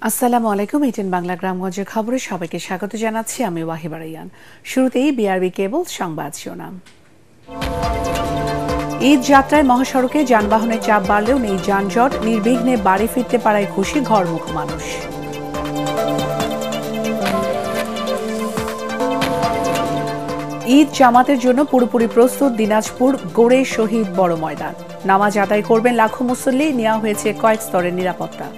আসসালামু আলাইকুম। এটিএন বাংলা গ্রামগঞ্জের খবরে সবাইকে স্বাগত জানাচ্ছি। আমি ওয়াহিবা রাইয়ান। শুরুতেই বিআরবি কেবল সংবাদ শিরোনাম। ঈদ যাত্রায় মহাসড়কে যানবাহনের চাপ বাড়লেও নেই যানজট, নির্বিঘ্নে বাড়ি ফিরতে পারায় খুশি ঘরমুখ মানুষ। ঈদ জামাতের জন্য পুরোপুরি প্রস্তুত দিনাজপুর গড়ে শহীদ বড় ময়দান। নামাজ আদায় করবেন লাখো মুসল্লি, নেওয়া হয়েছে কয়েক স্তরের নিরাপত্তা।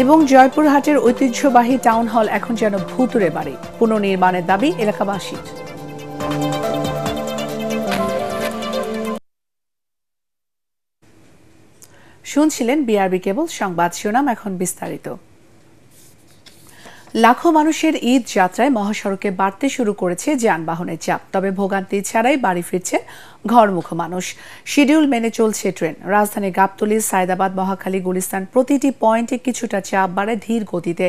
এবং জয়পুরহাটের ঐতিহ্যবাহী টাউন হল এখন যেন ভুতুরে বাড়ি, পুনর্নির্মাণের দাবি এলাকাবাসীর। শুনছিলেন বিআরবি কেবল সংবাদ শিরোনাম, এখন বিস্তারিত। লাখো মানুষের ঈদ যাত্রায় মহাসড়কে বাড়তে শুরু করেছে যানবাহনের চাপ, তবে ভোগান্তি ছাড়াই বাড়ি ফিরছে ঘরমুখ মানুষ। শিডিউল মেনে চলছে ট্রেন। রাজধানী গাবতলী, সায়দাবাদ, মহাখালী, গুলিস্তান প্রতিটি পয়েন্টে কিছুটা চাপ বাড়ে ধীর গতিতে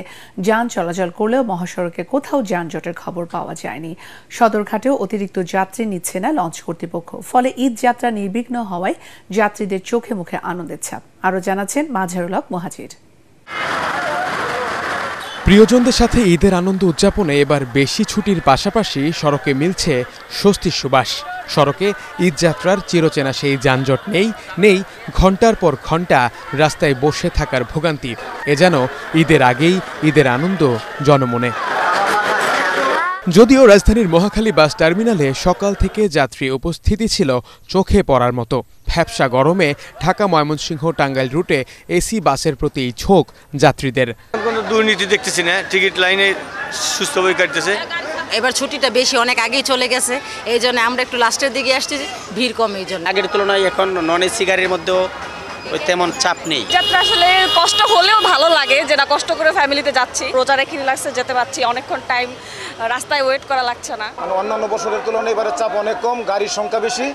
যান চলাচল করলেও মহাসড়কে কোথাও যানজটের খবর পাওয়া যায়নি। সদরঘাটেও অতিরিক্ত যাত্রী নিচ্ছে না লঞ্চ কর্তৃপক্ষ, ফলে ঈদ যাত্রা নির্বিঘ্ন হওয়ায় যাত্রীদের চোখে মুখে আনন্দের ছাপ। আরও জানাচ্ছেন মাঝারুল হক মুহাজির। প্রিয়জনদের সাথে ঈদের আনন্দ উদযাপনে এবার বেশি ছুটির পাশাপাশি সড়কে মিলছে স্বস্তির সুবাস। সড়কে ঈদযাত্রার চিরচেনা সেই যানজট নেই ঘন্টার পর ঘন্টা রাস্তায় বসে থাকার ভোগান্তি। এ যেন ঈদের আগেই ঈদের আনন্দ জনমনে। যদিও রাজধানীর মহাখালী বাস টার্মিনালে সকাল থেকে যাত্রী উপস্থিতি ছিল চোখে পড়ার মতো। ভ্যাপসা গরমে ঢাকা, ময়মনসিংহ, টাঙ্গাইল রুটে এসি বাসের প্রতি ঝোঁক যাত্রীদের। কোনো দুর্নীতি দেখতেছি না, টিকিট লাইনে সুস্থভাবে কাটতেছে। এবার ছুটিটা বেশি, অনেক আগেই চলে গেছে, এই জন্য আমরা একটু লাস্টের দিকে আসছি, ভিড় কম এই জন্য। আগের তুলনায় এখন নন এসি গাড়ির মধ্যেও ওই তেমন চাপ নেই। যাত্রা আসলে কষ্ট হলেও ভালো লাগে, যেটা কষ্ট করে ফ্যামিলিতে যাচ্ছি। রোজা রেখে রিল্যাক্সে যেতে পারছি, অনেকক্ষণ টাইম রাস্তায় ওয়েট করা লাগছে না। অন্যান্য বছরের তুলনায় এবারে চাপ অনেক কম, গাড়ির সংখ্যা বেশি,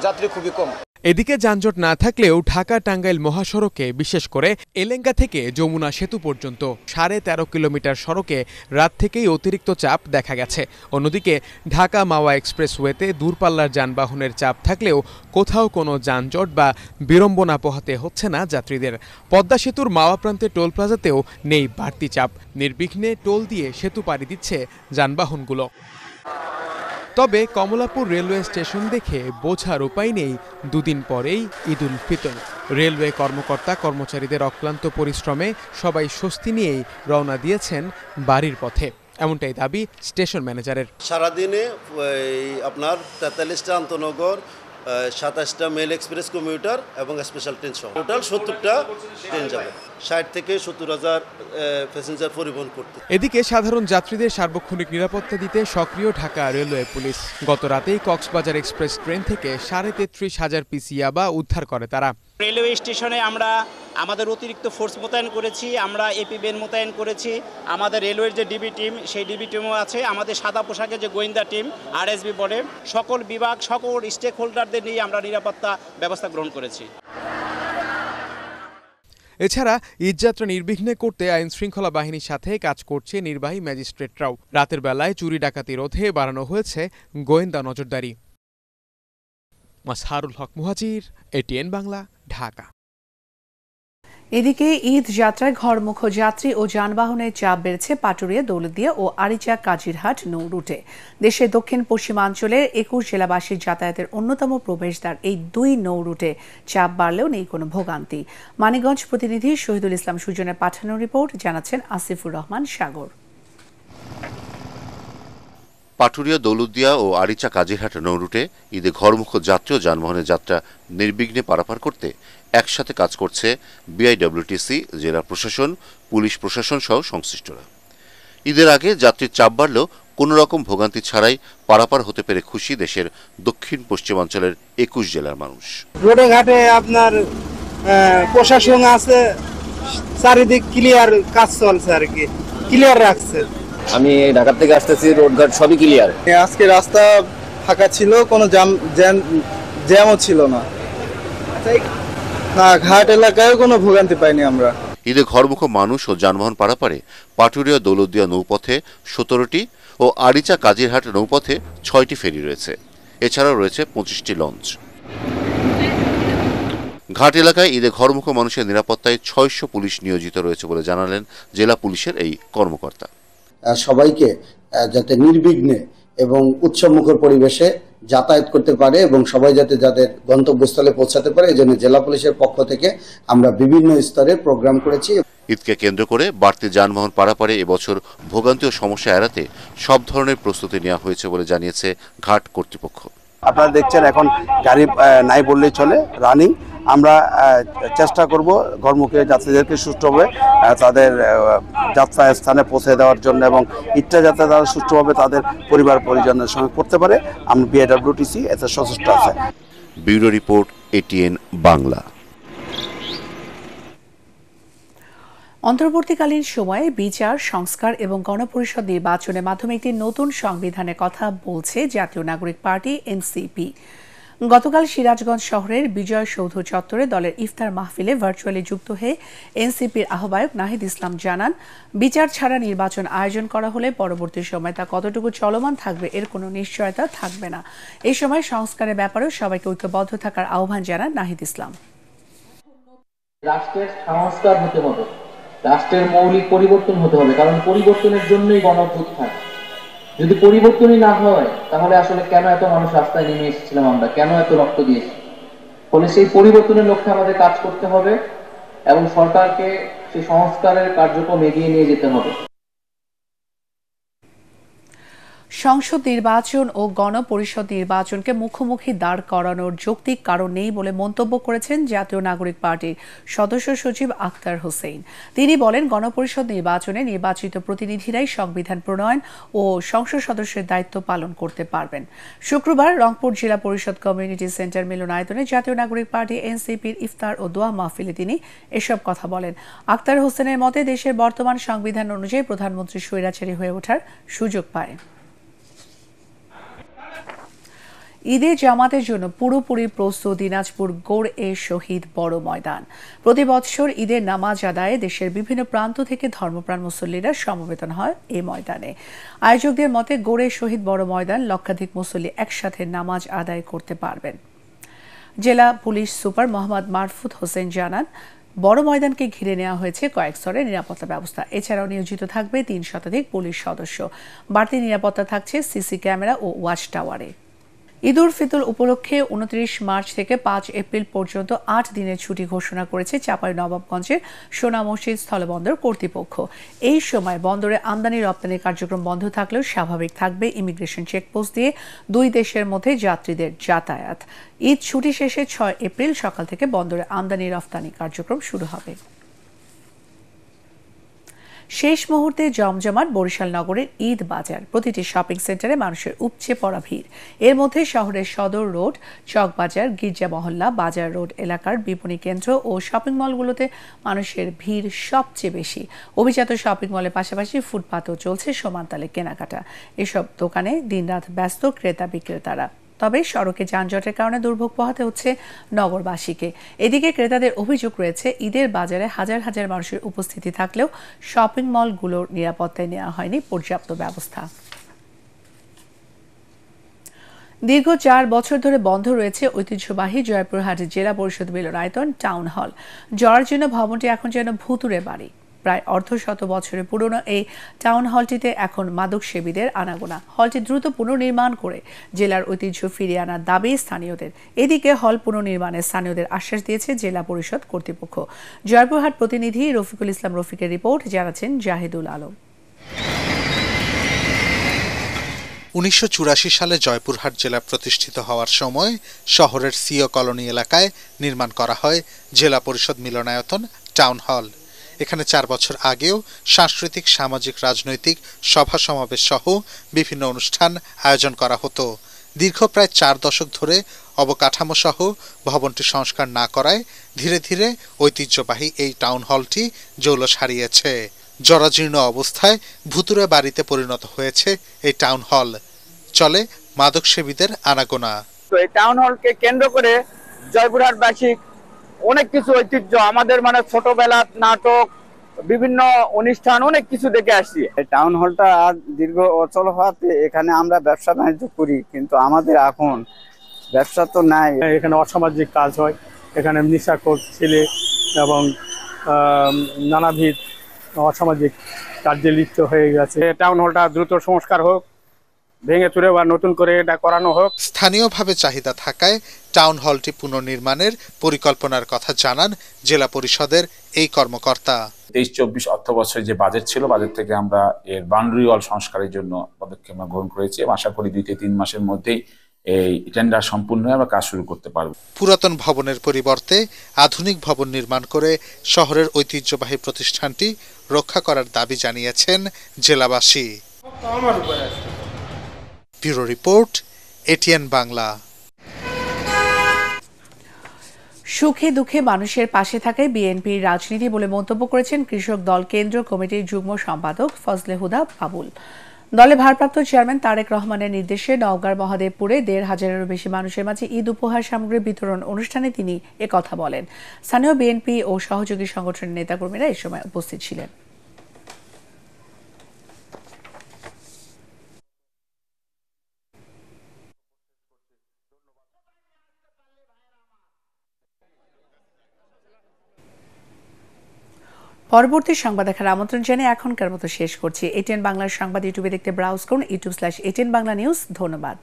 যাত্রী খুবই কম। এদিকে যানজট না থাকলেও ঢাকা টাঙ্গাইল মহাসড়কে বিশেষ করে এলেঙ্গা থেকে যমুনা সেতু পর্যন্ত 13.5 কিলোমিটার সড়কে রাত থেকেই অতিরিক্ত চাপ দেখা গেছে। অন্যদিকে ঢাকা মাওয়া এক্সপ্রেসওয়েতে দূরপাল্লার যানবাহনের চাপ থাকলেও কোথাও কোনো যানজট বা বিড়ম্বনা পোহাতে হচ্ছে না যাত্রীদের। পদ্মা সেতুর মাওয়া প্রান্তে টোল প্লাজাতেও নেই বাড়তি চাপ, নির্বিঘ্নে টোল দিয়ে সেতু পাড়ি দিচ্ছে যানবাহনগুলো। তবে কমলাপুর রেলওয়ে স্টেশন দেখে বোঝার উপায় নেই দুদিন পরেই ঈদুল ফিতর। রেলওয়ে কর্মকর্তা কর্মচারীদের অক্লান্ত পরিশ্রমে সবাই স্বস্তি নিয়েই রওনা দিয়েছেন বাড়ির পথে, এমনটাই দাবি স্টেশন ম্যানেজারের। সারাদিনে আপনার 43টা আন্তনগর, 27টা মেল এক্সপ্রেস কমিউটার এবং স্পেশাল ট্রেন সহ টোটাল 70টা ট্রেন যাবে, 60 থেকে 70,000 প্যাসেঞ্জার পরিবহন করতে। এদিকে সাধারণ যাত্রীদের সার্বক্ষণিক নিরাপত্তা দিতে সক্রিয় ঢাকা রেলওয়ে পুলিশ। গত রাতেই কক্সবাজার এক্সপ্রেস ট্রেন থেকে 33,500 পিস ইয়াবা উদ্ধার করে তারা। রেলওয়ে স্টেশনে আমরা আমাদের অতিরিক্ত ফোর্স মোতায়েন করেছি, আমরা এপি বেন মোতায়েন করেছি, আমাদের রেলওয়ের যে ডিবি টিম সেই ডিবি টিমও আছে, আমাদের সাদা পোশাকে যে গোয়েন্দা টিম আরএসবি বলে সকল বিভাগ, সকল স্টেক হোল্ডারদের নিয়ে আমরা নিরাপত্তা ব্যবস্থা গ্রহণ করেছি। এছাড়া ঈদযাত্রা নির্বিঘ্নে করতে আইন শৃঙ্খলা বাহিনীর সাথে কাজ করছে নির্বাহী ম্যাজিস্ট্রেটরাও। রাতের বেলায় চুরি ডাকাতি রোধে বাড়ানো হয়েছে গোয়েন্দা নজরদারি। মাঝহারুল হক মুহাজির, এটিএন বাংলা, ঢাকা। এদিকে ঈদ যাত্রায় ঘরমুখ যাত্রী ও যানবাহনের চাপ বেড়েছে পাটুরিয়া, দৌলতদিয়া ও আরিচা কাজিরহাট নৌ রুটে। দেশের দক্ষিণ পশ্চিমাঞ্চলের 21 জেলাবাসীর যাতায়াতের অন্যতম প্রবেশদ্বার এই দুই নৌ রুটে চাপ বাড়লেও নেই কোনো ভোগান্তি। মানিকগঞ্জ প্রতিনিধি শহীদুল ইসলাম সুজনের পাঠানো রিপোর্ট, জানাচ্ছেন আসিফুর রহমান সাগর। পাটুরিয়া, দৌলতদিয়া ও আরিচা কাজিরহাট নৌ রুটে ঈদে ঘরমুখ যাত্রী ও যানবাহনের যাত্রা নির্বিঘ্নে পারাপার করতে একসাথে কাজ করছে বিআইডব্লিউটিসি, জেলা প্রশাসন, পুলিশ প্রশাসন সহ সংশ্লিষ্টরা। ঈদের আগে যাত্রীর চাপ বাড়লেও কোনো রকম ভোগান্তি ছাড়াই পারাপার হতে পেরে খুশি দেশের দক্ষিণ পশ্চিমাঞ্চলের 21 জেলার মানুষ। রোডে ঘাটে আপনার প্রশাসন আছে, চারিদিক ক্লিয়ার কাজ চলছে, আর কি ক্লিয়ার রাখছে। আমি ঢাকা থেকে আসতেছি, রোডঘাট সবই ক্লিয়ার। আজকে রাস্তা ফাঁকা ছিল, কোনো জ্যামও ছিল না, ঘাট এলাকায় কোনো ভোগান্তি পাইনি আমরা। ঈদে ঘরমুখ মানুষ ও যানবাহন পারাপারে পাটুরিয়া, দৌলতদিয়া নৌপথে 17টি ও আরিচা কাজিরহাট নৌপথে 6টি ফেরি রয়েছে। এছাড়াও রয়েছে 25টি লঞ্চ। ঘাট এলাকায় ঈদে ঘরমুখো মানুষের নিরাপত্তায় ৬০০ পুলিশ নিয়োজিত রয়েছে বলে জানালেন জেলা পুলিশের এই কর্মকর্তা। সবাইকে যাতে নির্বিঘ্নে এবং উৎসবমুখর পরিবেশে যাতায়াত করতে পারে এবং সবাই যাতে যাদের গন্তব্যস্থলে পৌঁছাতে পারে, এজন্য জেলা পুলিশের পক্ষ থেকে আমরা বিভিন্ন স্তরে প্রোগ্রাম করেছি। ঈদকে কেন্দ্র করে বাড়তি যানবাহন পারাপারে এবছর ভোগান্তি ও সমস্যা এড়াতে সব ধরনের প্রস্তুতি নেওয়া হয়েছে বলে জানিয়েছে ঘাট কর্তৃপক্ষ। আপনারা দেখছেন এখন গাড়ি নাই বললেই চলে, রানিং। আমরা চেষ্টা করব ঘরমুখী যাত্রীদেরকে সুষ্ঠুভাবে তাদের যাত্রা স্থানে পৌঁছে দেওয়ার জন্য এবং ঈদটা যাতে তারা সুষ্ঠুভাবে তাদের পরিবার পরিজনের সঙ্গে করতে পারে। আমরা বিআইডব্লিউটিসি এতে সচেষ্ট আছে। Bureau report, ATN Bangla. অন্তর্বর্তীকালীন সময়ে বিচার, সংস্কার এবং গণপরিষদ নির্বাচনের মাধ্যমে একটি নতুন সংবিধানের কথা বলছে জাতীয় নাগরিক পার্টি এনসিপি। গতকাল সিরাজগঞ্জ শহরের বিজয় সৌধ চত্বরে দলের ইফতার মাহফিলে ভার্চুয়ালি যুক্ত হয়ে এনসিপির আহ্বায়ক নাহিদ ইসলাম জানান, বিচার ছাড়া নির্বাচন আয়োজন করা হলে পরবর্তী সময় তা কতটুকু চলমান থাকবে এর কোনো নিশ্চয়তা থাকবে না। এই সময় সংস্কারের ব্যাপারেও সবাইকে ঐক্যবদ্ধ থাকার আহ্বান জানান নাহিদ ইসলাম। রাষ্ট্রের সংস্কার হতে হবে, রাষ্ট্রের মৌলিক পরিবর্তন হতে হবে, কারণ পরিবর্তনের জন্যই গণঅভ্যুত্থান। যদি পরিবর্তনই না হয় তাহলে আসলে কেন এত মানুষ রাস্তায় নেমে এসেছিলাম, আমরা কেন এত রক্ত দিয়েছি? ফলে সেই পরিবর্তনের লক্ষ্যে আমাদের কাজ করতে হবে এবং সরকারকে সেই সংস্কারের কার্যক্রম এগিয়ে নিয়ে যেতে হবে। সংসদ নির্বাচন ও গণপরিষদ নির্বাচনকে মুখোমুখি দাঁড় করানোর যৌক্তিক কারণ নেই বলে মন্তব্য করেছেন জাতীয় নাগরিক পার্টির সদস্য সচিব আখতার হোসেন। তিনি বলেন, গণপরিষদ নির্বাচনে নির্বাচিত প্রতিনিধিরাই সংবিধান প্রণয়ন ও সংসদ সদস্যের দায়িত্ব পালন করতে পারবেন। শুক্রবার রংপুর জেলা পরিষদ কমিউনিটি সেন্টার মিলনায়তনে জাতীয় নাগরিক পার্টি এনসিপির ইফতার ও দোয়া মাহফিলে তিনি এসব কথা বলেন। আখতার হোসেনের মতে, দেশের বর্তমান সংবিধান অনুযায়ী প্রধানমন্ত্রী স্বৈরাচারী হয়ে ওঠার সুযোগ পায়। ঈদের জামাতের জন্য পুরোপুরি প্রস্তুত দিনাজপুর গোড়-এ শহীদ বড় ময়দান। প্রতি বছর ঈদের নামাজ আদায়ে দেশের বিভিন্ন প্রান্ত থেকে ধর্মপ্রাণ মুসল্লিরা সমবেত হয় এই ময়দানে। আয়োজকদের মতে, গোড়-এ শহীদ বড় ময়দান লক্ষাধিক মুসল্লি একসাথে নামাজ আদায় করতে পারবেন। জেলা পুলিশ সুপার মোহাম্মদ মারফুত হোসেন জানান, বড় ময়দানকে ঘিরে নেওয়া হয়েছে কয়েক স্তরের নিরাপত্তা ব্যবস্থা। এছাড়াও নিয়োজিত থাকবে ৩ শতাধিক পুলিশ সদস্য। বাড়তি নিরাপত্তা থাকছে সিসি ক্যামেরা ও ওয়াচ টাওয়ারে। ঈদ উল ফিতর উপলক্ষে ২৯ মার্চ থেকে ৫ এপ্রিল পর্যন্ত ৮ দিনের ছুটি ঘোষণা করেছে চাঁপাইনবাবগঞ্জের সোনা মসজিদ স্থলবন্দর কর্তৃপক্ষ। এই সময় বন্দরে আমদানি রপ্তানির কার্যক্রম বন্ধ থাকলেও স্বাভাবিক থাকবে ইমিগ্রেশন চেকপোস্ট দিয়ে দুই দেশের মধ্যে যাত্রীদের যাতায়াত। ঈদ ছুটি শেষে ৬ এপ্রিল সকাল থেকে বন্দরে আমদানি রপ্তানি কার্যক্রম শুরু হবে। শেষ মুহূর্তে জমজমাট বরিশাল নগরের ঈদ বাজার। প্রতিটি শপিং সেন্টারে মানুষের উপচে পড়া ভিড়। এর মধ্যে শহরের সদর রোড, চকবাজার, গির্জা মহল্লা, বাজার রোড এলাকার বিপণী কেন্দ্র ও শপিং মলগুলোতে মানুষের ভিড় সবচেয়ে বেশি। অভিজাত শপিং মলের পাশাপাশি ফুটপাতেও চলছে সমান তালে কেনাকাটা। এসব দোকানে দিনরাত ব্যস্ত ক্রেতা বিক্রেতারা। তবে সড়কে যানজটের কারণে দুর্ভোগ পোহাতে হচ্ছে নগরবাসীকে। এদিকে ক্রেতাদের অভিযোগ রয়েছে, ঈদের বাজারে হাজার হাজার মানুষের উপস্থিতি থাকলেও শপিং মলগুলোর নিরাপত্তায় নেওয়া হয়নি পর্যাপ্ত ব্যবস্থা। দীর্ঘ ৪ বছর ধরে বন্ধ রয়েছে ঐতিহ্যবাহী জয়পুরহাট জেলা পরিষদ মিলনায়তন টাউন হল। জরাজীর্ণ ভবনটি এখন যেন ভুতুড়ে বাড়ি। প্রায় অর্ধশত বছরের পুরনো এই টাউন হলটিতে এখন মাদক সেবীদের আনাগোনা। হলটি দ্রুত পুনর্নির্মাণ করে জেলার ঐতিহ্য ফিরিয়ে আনার দাবি স্থানীয়দের। এদিকে হল পুনর্নির্মাণে স্থানীয়দের আশ্বাস দিয়েছে জেলা পরিষদ কর্তৃপক্ষ। জয়পুরহাট প্রতিনিধি রফিকুল ইসলাম রফিকের রিপোর্ট, জানাচ্ছেন জাহিদুল আলম। ১৯৮৪ সালে জয়পুরহাট জেলা প্রতিষ্ঠিত হওয়ার সময় শহরের সিও কলোনি এলাকায় নির্মাণ করা হয় জেলা পরিষদ মিলনায়তন টাউন হল। এখানে ৪ বছর আগেও সাংস্কৃতিক, সামাজিক, রাজনৈতিক সভা সমাবেশ সহ বিভিন্ন অনুষ্ঠান আয়োজন করা হতো। দীর্ঘ প্রায় ৪ দশক ধরে অবকাঠামো সহ ভবনটি সংস্কার না করায় ধীরে ধীরে ঐতিহ্যবাহী এই টাউন হলটি জৌলস হারিয়েছে। জরাজীর্ণ অবস্থায় ভুতুড়ে বাড়িতে পরিণত হয়েছে এই টাউন হল। চলে মাদক সেবীদের আনাগোনা। এই টাউন হলকে কেন্দ্র করে জয়পুরহাটবাসী অনেক কিছু ঐতিহ্য, আমাদের মানে ছোটবেলা নাটক, বিভিন্ন অনুষ্ঠান, অনেক কিছু দেখে আসছি। এই টাউন হলটা আর দীর্ঘ অচল হওয়াতে এখানে আমরা ব্যবসা বাণিজ্য করি, কিন্তু আমাদের এখন ব্যবসা তো নাই। এখানে অসামাজিক কাজ হয়, এখানে নেশাখোর ছেলে এবং নানাবিধ অসামাজিক কার্যে লিপ্ত হয়ে গেছে। টাউন হলটা দ্রুত সংস্কার হোক, ভেঙে চুরে বা নতুন করে এটা করানো হোক। স্থানীয়ভাবে চাহিদা থাকায় টাউন হলটি পুনর্নির্মাণের পরিকল্পনার কথা জানান জেলা পরিষদের এই কর্মকর্তা। 23-24 অর্থ বছরের যে বাজেট ছিল, বাজেট থেকে আমরা এর বাউন্ডারি ওয়াল সংস্কারের জন্য পদক্ষেপ গ্রহণ করেছি এবং আশা করি 2-3 মাসের মধ্যেই এই টেন্ডার সম্পূর্ণ হয়ে আমরা কাজ শুরু করতে পারব। পুরাতন ভবনের পরিবর্তে আধুনিক ভবন নির্মাণ করে শহরের ঐতিহ্যবাহী প্রতিষ্ঠানটি রক্ষা করার দাবি জানিয়েছেন জেলাবাসী। Bureau report, ATN Bangla. সুখে দুঃখে মানুষের পাশে থাকায় বিএনপির রাজনীতি বলে মন্তব্য করেছেন কৃষক দল কেন্দ্র কমিটির যুগ্ম সম্পাদক ফজলে হুদা বাবুল। দলের ভারপ্রাপ্ত চেয়ারম্যান তারেক রহমানের নির্দেশে নওগাঁর মহাদেবপুরে 1,500-এরও বেশি মানুষের মাঝে ঈদ উপহার সামগ্রী বিতরণ অনুষ্ঠানে তিনি একথা বলেন। স্থানীয় বিএনপি ও সহযোগী সংগঠনের নেতাকর্মীরা এ সময় উপস্থিত ছিলেন। পরবর্তী সংবাদ দেখার আমন্ত্রণ জানিয়ে এখনকার মতো শেষ করছি। এটিএন বাংলার সংবাদ ইউটিউবে দেখতে ব্রাউজ করুন, youtube/ATN Bangla News। ধন্যবাদ।